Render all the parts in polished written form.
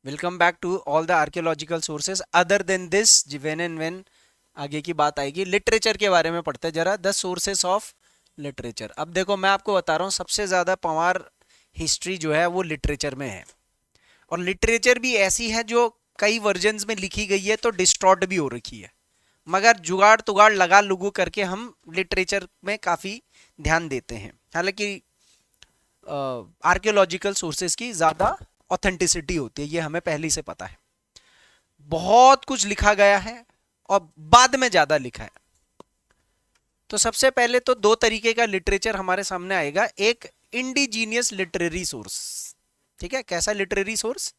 Welcome back to all the archaeological sources other than this. When and when आगे की बात आएगी, literature के बारे में पढ़ते हैं जरा, द सोर्सेस ऑफ लिटरेचर। अब देखो, मैं आपको बता रहा हूँ, सबसे ज़्यादा पवार हिस्ट्री जो है वो लिटरेचर में है। और लिटरेचर भी ऐसी है जो कई वर्जन्स में लिखी गई है तो डिस्टॉर्ट भी हो रखी है, मगर जुगाड़ तुगाड़ लगा लुगू करके हम लिटरेचर में काफ़ी ध्यान देते हैं। हालांकि आर्कियोलॉजिकल सोर्सेज की ज़्यादा ऑथेंटिसिटी होती है, ये हमें पहले से पता है। बहुत कुछ लिखा गया है और बाद में ज़्यादा लिखा है। तो सबसे पहले तो दो तरीके का लिटरेचर हमारे सामने आएगा। एक इंडिजीनियस लिटरेरी सोर्स, ठीक है। कैसा literary source?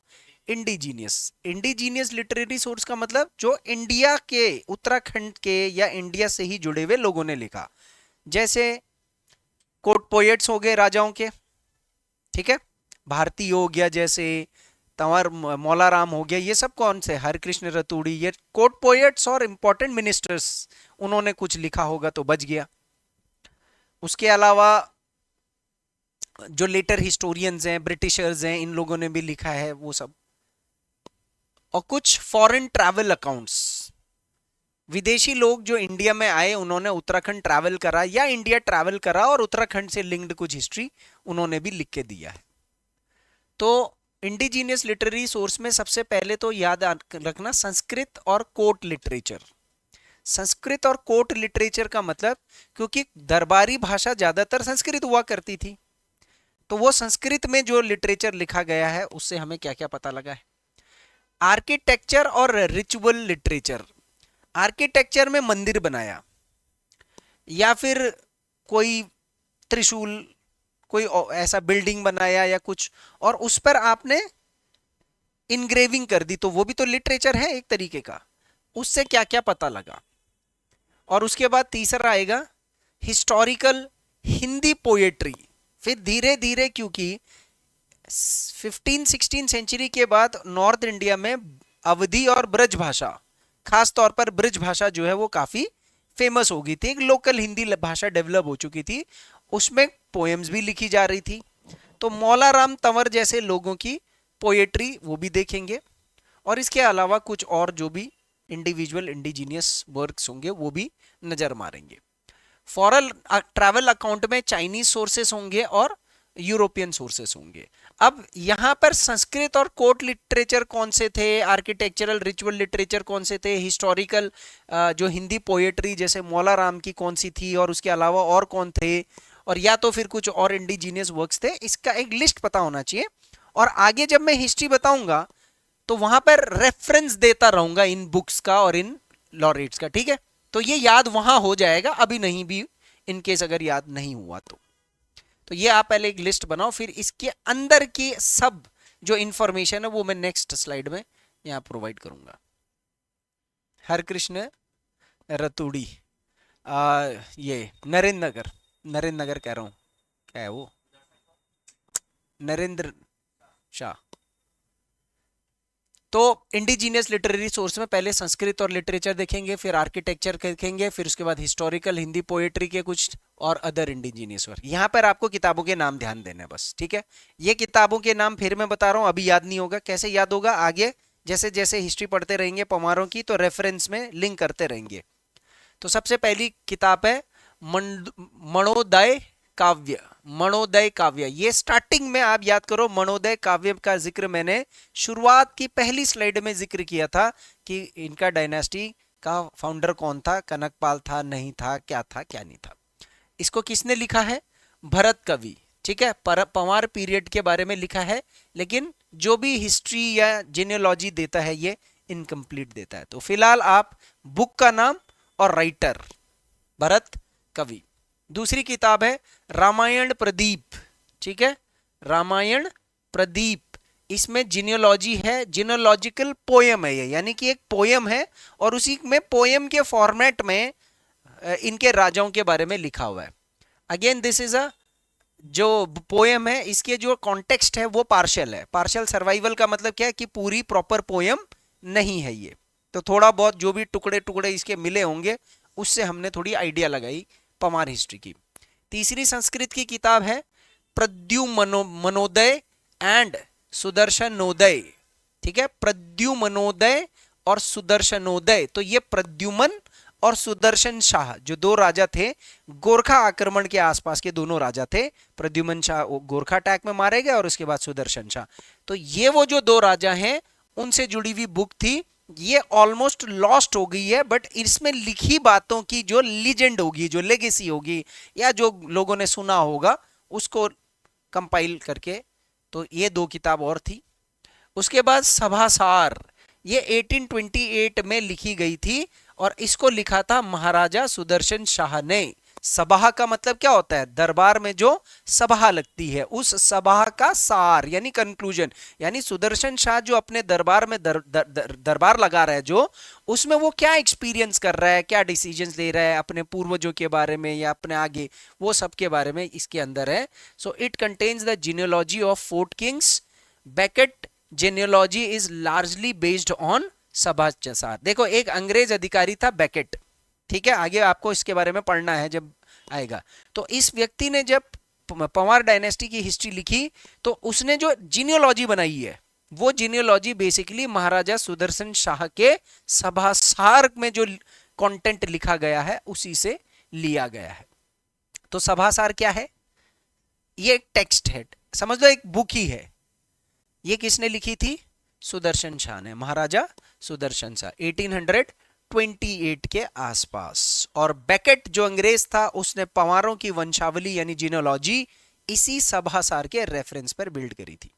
Indigenous. Indigenous literary source का मतलब जो इंडिया के, उत्तराखंड के या इंडिया से ही जुड़े हुए लोगों ने लिखा। जैसे कोर्ट पोएट्स हो गए राजाओं के, ठीक है। भारती हो गया, जैसे तंवर मौला राम हो गया, ये सब कौन से? हरकृष्ण रतूड़ी, ये कोर्ट पोएट्स और इंपॉर्टेंट मिनिस्टर्स, उन्होंने कुछ लिखा होगा तो बच गया। उसके अलावा जो लेटर हिस्टोरियंस हैं, ब्रिटिशर्स हैं, इन लोगों ने भी लिखा है वो सब। और कुछ फॉरेन ट्रैवल अकाउंट्स, विदेशी लोग जो इंडिया में आए, उन्होंने उत्तराखंड ट्रैवल करा या इंडिया ट्रैवल करा और उत्तराखंड से लिंक्ड कुछ हिस्ट्री उन्होंने भी लिख के दिया है। तो इंडिजीनियस लिटरेरी सोर्स में सबसे पहले तो याद रखना संस्कृत और कोर्ट लिटरेचर। संस्कृत और कोर्ट लिटरेचर का मतलब, क्योंकि दरबारी भाषा ज्यादातर संस्कृत हुआ करती थी, तो वो संस्कृत में जो लिटरेचर लिखा गया है उससे हमें क्या क्या पता लगा है। आर्किटेक्चर और रिचुअल लिटरेचर। आर्किटेक्चर में मंदिर बनाया या फिर कोई त्रिशूल, कोई ऐसा बिल्डिंग बनाया या कुछ, और उस पर आपने इनग्रेविंग कर दी, तो वो भी तो लिटरेचर है एक तरीके का। उससे क्या क्या पता लगा। और उसके बाद तीसरा आएगा हिस्टोरिकल हिंदी पोएट्री। फिर धीरे धीरे, क्योंकि 15-16 सेंचुरी के बाद नॉर्थ इंडिया में अवधी और ब्रज भाषा, खास तौर पर ब्रज भाषा जो है वो काफी फेमस हो गई थी। एक लोकल हिंदी भाषा डेवलप हो चुकी थी, उसमें पोएम्स भी लिखी जा रही थी। तो मौला राम तंवर जैसे लोगों की पोएट्री वो भी देखेंगे। और इसके अलावा कुछ और जो भी इंडिविजुअल इंडिजीनियस वर्क्स होंगे वो भी नजर मारेंगे। फॉरेन ट्रैवल अकाउंट में चाइनीज सोर्सेस होंगे और यूरोपियन सोर्सेस होंगे। अब यहां पर संस्कृत और कोर्ट लिटरेचर कौन से थे, आर्किटेक्चरल रिचुअल लिटरेचर कौन से थे, हिस्टोरिकल जो हिंदी पोएट्री जैसे मौला राम की कौन सी थी, और उसके अलावा और कौन थे, और या तो फिर कुछ और इंडिजीनियस वर्क्स थे, इसका एक लिस्ट पता होना चाहिए। और आगे जब मैं हिस्ट्री बताऊंगा तो वहां पर रेफरेंस देता रहूंगा इन बुक्स का और इन लॉरेट्स का, ठीक है। तो ये याद वहां हो जाएगा, अभी नहीं भी इन केस अगर याद नहीं हुआ तो ये आप पहले एक लिस्ट बनाओ, फिर इसके अंदर की सब जो इंफॉर्मेशन है वो मैं नेक्स्ट स्लाइड में यहाँ प्रोवाइड करूंगा। हरकृष्ण रतूड़ी, ये नरेंद्र नगर, नरेंद्र नगर कह रहा हूँ, क्या है वो, नरेंद्र शाह। तो इंडिजीनियस लिटरेरी सोर्स में पहले संस्कृत और लिटरेचर देखेंगे, फिर आर्किटेक्चर देखेंगे, फिर उसके बाद हिस्टोरिकल हिंदी पोएट्री के कुछ और अदर इंडिजीनियस वर्क। यहाँ पर आपको किताबों के नाम ध्यान देने बस, ठीक है। ये किताबों के नाम फिर मैं बता रहा हूँ, अभी याद नहीं होगा। कैसे याद होगा? आगे जैसे जैसे हिस्ट्री पढ़ते रहेंगे पमारों की, तो रेफरेंस में लिंक करते रहेंगे। तो सबसे पहली किताब है मणोदय काव्य। मणोदय काव्य, ये स्टार्टिंग में आप याद करो, मणोदय काव्य का जिक्र मैंने शुरुआत की पहली स्लाइड में जिक्र किया था कि इनका डायनेस्टी का फाउंडर कौन था, कनकपाल था, नहीं था, क्या था, क्या नहीं था। इसको किसने लिखा है? भरत कवि, ठीक है। पंवार पीरियड के बारे में लिखा है, लेकिन जो भी हिस्ट्री या जेनियोलॉजी देता है ये इनकम्प्लीट देता है। तो फिलहाल आप बुक का नाम और राइटर भरत कवि। दूसरी किताब है रामायण प्रदीप, ठीक है। रामायण प्रदीप, इसमें जिनियोलॉजी है, जिनियोलॉजिकल पोयम है ये, यानी कि एक पोयम है और उसी में पोयम के फॉर्मेट में इनके राजाओं के बारे में लिखा हुआ है। अगेन दिस इज अ जो पोयम है, इसके जो कॉन्टेक्स्ट है वो पार्शियल है। पार्शियल सर्वाइवल का मतलब क्या है कि पूरी प्रॉपर पोयम नहीं है ये, तो थोड़ा बहुत जो भी टुकड़े टुकड़े इसके मिले होंगे उससे हमने थोड़ी आइडिया लगाई पमार हिस्ट्री की। तीसरी संस्कृत की किताब है प्रद्युम्नोदय एंड सुदर्शनोदय, ठीक है, प्रद्युमनोदय और सुदर्शनोदय। तो ये प्रद्युमन और सुदर्शन शाह जो दो राजा थे, गोरखा आक्रमण के आसपास के दोनों राजा थे। प्रद्युमन शाह गोरखा अटैक में मारे गए और उसके बाद सुदर्शन शाह। तो ये वो जो दो राजा हैं उनसे जुड़ी हुई बुक थी। ये ऑलमोस्ट लॉस्ट हो गई है, बट इसमें लिखी बातों की जो लीजेंड होगी, जो लेगेसी होगी, या जो लोगों ने सुना होगा उसको कंपाइल करके, तो ये दो किताब और थी। उसके बाद सभासार, ये 1828 में लिखी गई थी और इसको लिखा था महाराजा सुदर्शन शाह ने। सभा का मतलब क्या होता है? दरबार में जो सभा लगती है, उस सभा का सार यानी कंक्लूजन। यानी सुदर्शन शाह जो अपने दरबार में दरबार लगा रहा है, जो उसमें वो क्या एक्सपीरियंस कर रहा है, क्या डिसीजंस ले रहा है अपने पूर्वजों के बारे में या अपने आगे, वो सब के बारे में इसके अंदर है। So it contains the genealogy of fort kings. Beckett genealogy is largely based on Sabhasar. देखो, एक अंग्रेज अधिकारी था बेकेट, ठीक है, आगे आपको इसके बारे में पढ़ना है जब आएगा। तो इस व्यक्ति ने जब पंवार डायनेस्टी की हिस्ट्री लिखी तो उसने जो जीनियोलॉजी बनाई है, वो जीनियोलॉजी बेसिकली महाराजा सुदर्शन शाह के सभासार में जो कंटेंट लिखा गया है उसी से लिया गया है। तो सभासार क्या है? ये एक टेक्स्ट है, समझ लो एक बुक ही है। ये किसने लिखी थी? सुदर्शन शाह ने, महाराजा सुदर्शन शाह, 1828 के आसपास। और बेकेट जो अंग्रेज था उसने पंवारों की वंशावली यानी जीनोलॉजी इसी सभासार के रेफरेंस पर बिल्ड करी थी।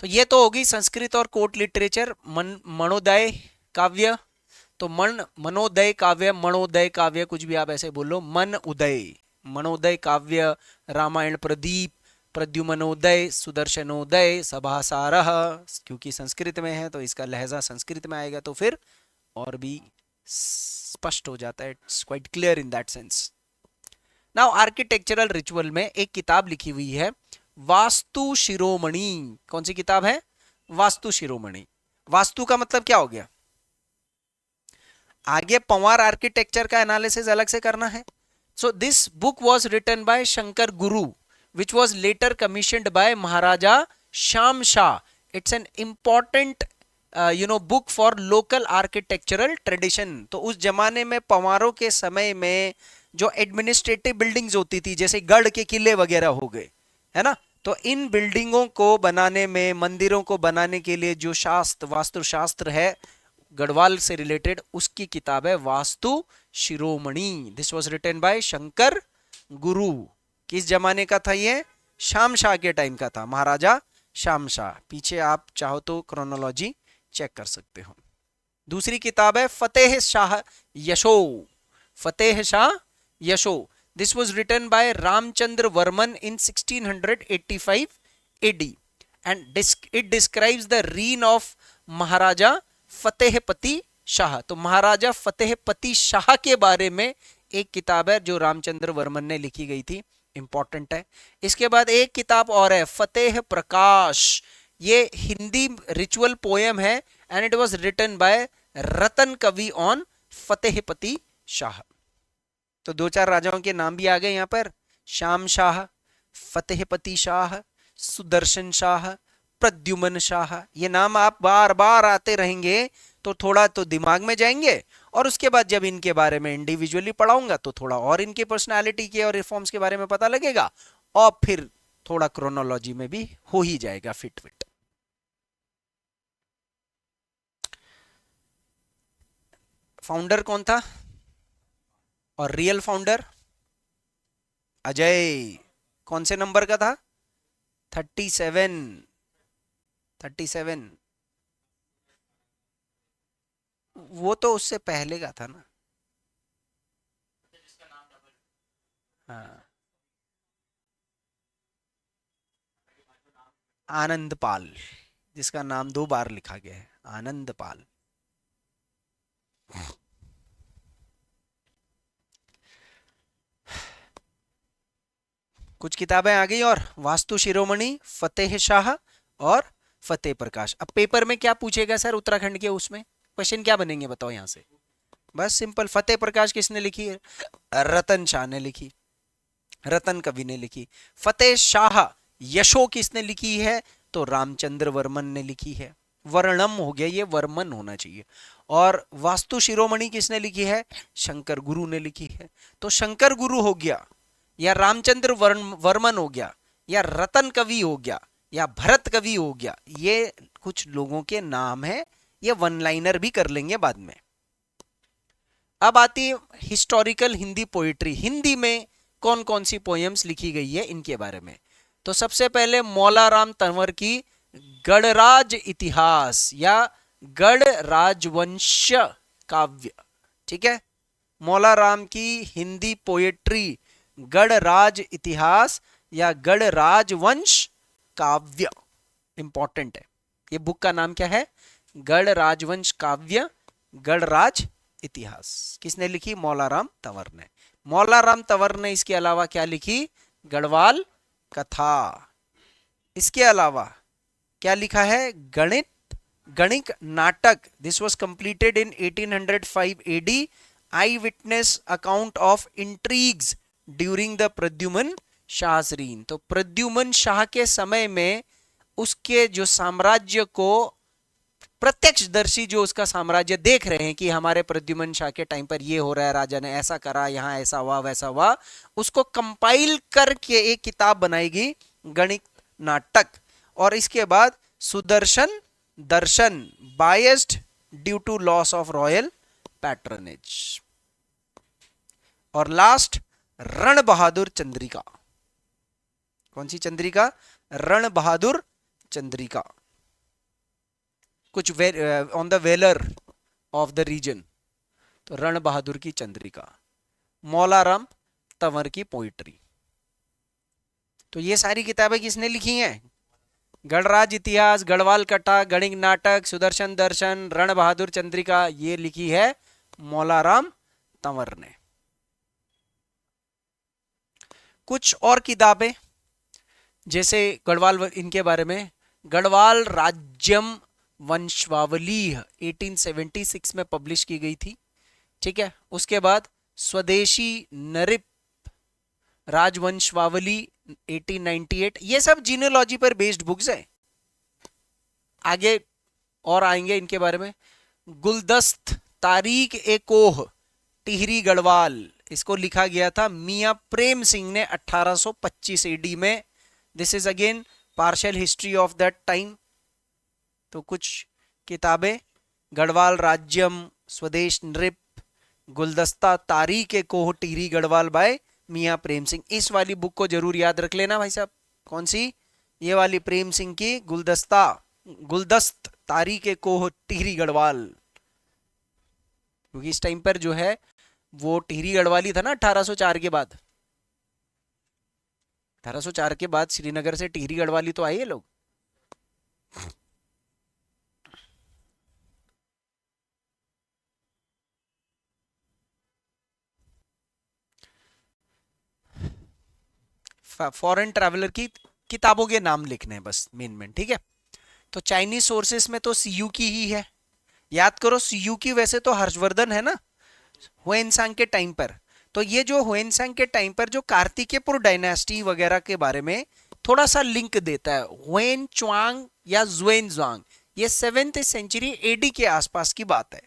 तो ये तो होगी संस्कृत और कोर्ट लिटरेचर। मणोदय काव्य, तो मनोदय काव्य, मणोदय काव्य, कुछ भी आप ऐसे बोलो, मन उदय, मणोदय काव्य, रामायण प्रदीप, प्रद्युमनोदय, सुदर्शनोदय, सभासारः, क्योंकि संस्कृत में है तो इसका लहजा संस्कृत में आएगा तो फिर और भी स्पष्ट हो जाता है। It's quite clear in that sense. Now architectural ritual में एक किताब लिखी हुई है, वास्तु शिरोमणि। कौन सी किताब है? वास्तु शिरोमणि। वास्तु का मतलब क्या हो गया? आगे पंवार आर्किटेक्चर का एनालिसिस अलग से करना है। So this book was written by Shankar Guru which was later commissioned by Maharaja Sham Shah. It's an important book for local architectural tradition. तो उस जमाने में पंवारों के समय में जो एडमिनिस्ट्रेटिव बिल्डिंग्स होती थी, जैसे गढ़ के किले वगैरह हो गए, है ना, तो इन बिल्डिंगों को बनाने में, मंदिरों को बनाने के लिए जो शास्त्र, वास्तु शास्त्र है गढ़वाल से रिलेटेड, उसकी किताब है Vastu Shiromani. This was written by Shankar Guru. किस जमाने का था ये? शाम शाह के टाइम का था, महाराजा शाम शाह। पीछे आप चाहो तो क्रोनोलॉजी चेक कर सकते हो। दूसरी किताब है Fateh Shah Yasho, Fateh Shah Yasho. This was written by Ramchandra Varman in 1685 AD and it describes the reign of Maharaja Fatehpati Shah. तो महाराजा फतेहपति शाह के बारे में एक किताब है जो रामचंद्र वर्मन ने लिखी गई थी, इंपॉर्टेंट है। इसके बाद एक किताब और है, फतेह प्रकाश। ये हिंदी रिचुअल पोएम है and it was written by Ratan Kavi on Fatehpati Shah. तो दो चार राजाओं के नाम भी आ गए यहाँ पर, शाम शाह, फतेहपति शाह, सुदर्शन शाह, प्रद्युमन शाह। ये नाम आप बार बार आते रहेंगे तो थोड़ा तो दिमाग में जाएंगे, और उसके बाद जब इनके बारे में इंडिविजुअली पढ़ाऊंगा तो थोड़ा और इनके पर्सनालिटी के और रिफॉर्म्स के बारे में पता लगेगा, और फिर थोड़ा क्रोनोलॉजी में भी हो ही जाएगा फिट। फाउंडर कौन था और रियल फाउंडर? अजय। कौन से नंबर का था? 37। वो तो उससे पहले का था ना। हाँ, आनंदपाल, जिसका नाम 2 बार लिखा गया है, आनंदपाल। कुछ किताबें आ गई, और वास्तु शिरोमणि, फतेह शाह और फतेह प्रकाश। अब पेपर में क्या पूछेगा सर उत्तराखंड के, उसमें क्वेश्चन क्या बनेंगे बताओ यहाँ से? बस सिंपल, फतेह प्रकाश किसने लिखी है? रतन शाह ने लिखी, रतन कवि ने लिखी। फतेह शाह यशो किसने लिखी है? तो रामचंद्र वर्मन ने लिखी है। वर्णम हो गया, ये वर्मन होना चाहिए। और वास्तु शिरोमणि किसने लिखी है? शंकर गुरु ने लिखी है। तो शंकर गुरु हो गया, या रामचंद्र वर्मन हो गया, या रतन कवि हो गया, या भरत कवि हो गया, ये कुछ लोगों के नाम है। ये वन लाइनर भी कर लेंगे बाद में। अब आती है हिस्टोरिकल हिंदी पोइट्री। हिंदी में कौन कौन सी पोएम्स लिखी गई है इनके बारे में। तो सबसे पहले मौलाराम तंवर की गणराज इतिहास या गण राजवंश काव्य, ठीक है। मौलाराम की हिंदी पोएट्री गणराज इतिहास या गण राजवंश काव्य, इंपॉर्टेंट है। ये बुक का नाम क्या है? गण राजवंश काव्य, गणराज इतिहास। किसने लिखी? मौलाराम तंवर ने। मौलाराम तंवर ने इसके अलावा क्या लिखी? गढ़वाल कथा। इसके अलावा क्या लिखा है? Ganik Natak. This was completed in 1805 AD. Eyewitness account of intrigues during the Pradyuman शाहरीन। तो प्रद्युमन शाह के समय में उसके जो साम्राज्य को प्रत्यक्षदर्शी, जो उसका साम्राज्य देख रहे हैं कि हमारे प्रद्युमन शाह के टाइम पर ये हो रहा है, राजा ने ऐसा करा, यहाँ ऐसा हुआ वैसा हुआ, उसको कंपाइल करके एक किताब बनाएगी गणित नाटक। और इसके बाद Sudarshan Darshan, biased due to loss of royal patronage. और लास्ट रण बहादुर चंद्रिका। कौन सी चंद्रिका? रण बहादुर चंद्रिका। कुछ on the valour of the region. तो रण बहादुर की चंद्रिका। मौलाराम तंवर की पोइट्री। तो ये सारी किताबें किसने लिखी हैं? गणराज इतिहास, गढ़वाल कथा, गणिक नाटक, सुदर्शन दर्शन, रण बहादुर चंद्रिका, ये लिखी है मौलाराम तंवर ने। कुछ और किताबें जैसे गढ़वाल, इनके बारे में गढ़वाल राज्यम वंशावली 1876 में पब्लिश की गई थी, ठीक है। उसके बाद स्वदेशी नरिप राजवंशावली 1898। ये सब जीनियोलॉजी पर बेस्ड बुक्स है। आगे और आएंगे इनके बारे में। गुलदस्त तारीख ए कोह टिहरी गढ़वाल, इसको लिखा गया था मियां प्रेम सिंह ने 1825 एडी में। This is again partial history of that time. तो कुछ किताबें गढ़वाल राज्यम, स्वदेश नृप, गुलदस्ता तारीख ए कोह टिहरी गढ़वाल बाय मियां प्रेम सिंह। इस वाली बुक को जरूर याद रख लेना भाई साहब। कौन सी? ये वाली, प्रेम सिंह की गुलदस्त तारीख ए कोह टिहरी गढ़वाल। क्योंकि इस टाइम पर जो है वो टिहरी गढ़वाली था ना 1804 के बाद। 1804 के बाद श्रीनगर से टिहरी गढ़वाली तो आए लोग। फॉरेन ट्रैवलर की किताबों के नाम लिखने हैं बस, मेन, ठीक है। तो चाइनीज सोर्सेस में तो सीयू की ही है, याद करो। सीयू की वैसे तो हर्षवर्धन है ना हुएनसांग के टाइम पर। तो ये जो हुएनसांग के टाइम पर जो कार्तिकेयपुर डायनेस्टी वगैरह के बारे में थोड़ा सा लिंक देता है। हुएन च्वांग या जुएन ज्वांग, ये 7th सेंचुरी एडी के आसपास की बात है।